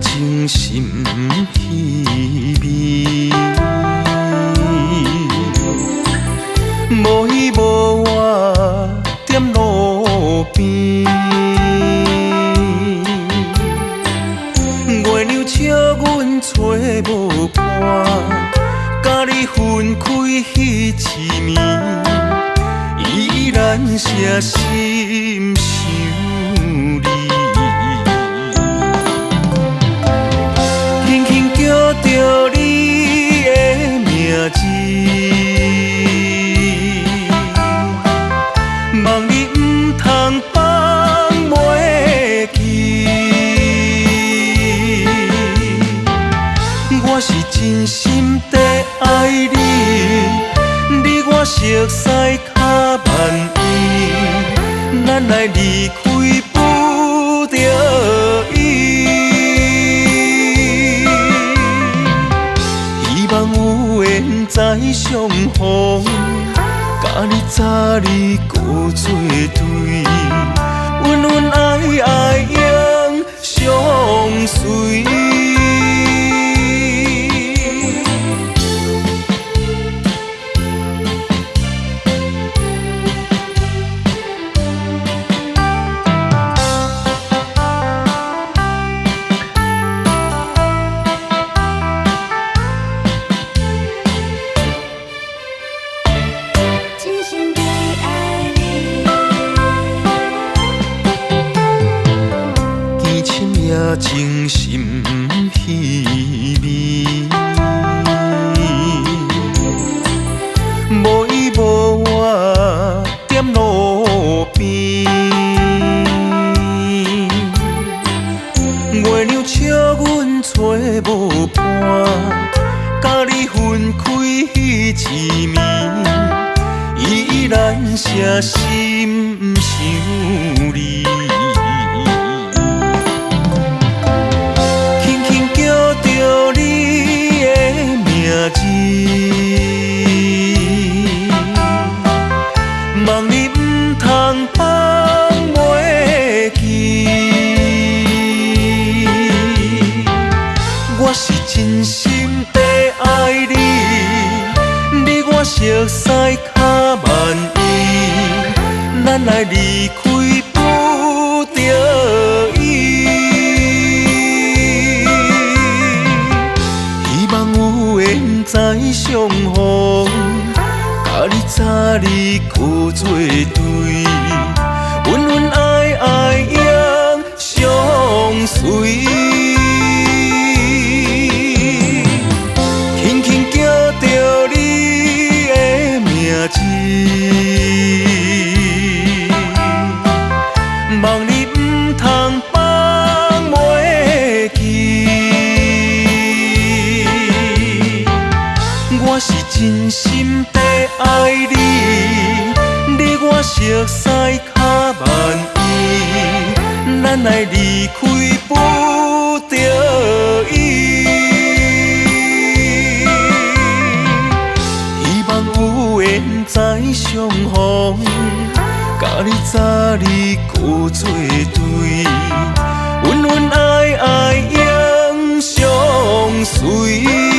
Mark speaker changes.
Speaker 1: 情深稀微，无依无我踮路边，月亮笑阮找无伴，甲你分开彼一暝，依然写心想你。轻轻叫着你的名字，望你唔通放袂记。我是真心地爱你，你我熟悉较万年，咱来离开不着伊。希望有缘再相逢，甲你早日搁做对，恩恩爱爱永相随。情深稀微，无依无我踮路边，月亮笑阮找无伴，甲你分开彼一暝，依然写心想你。叫你的名字，望你唔通放袂记。我是真心地爱你，你我熟悉较万年，咱来离开不着伊。再相逢，甲你早日搁做对，恩恩爱爱永相随。轻轻叫着你的名字，望你唔通放袂记。我是真心地爱你，你我熟悉较万年，咱来离开不着伊。希望有缘再相逢，甲你早日搁做对，恩恩爱爱永相随。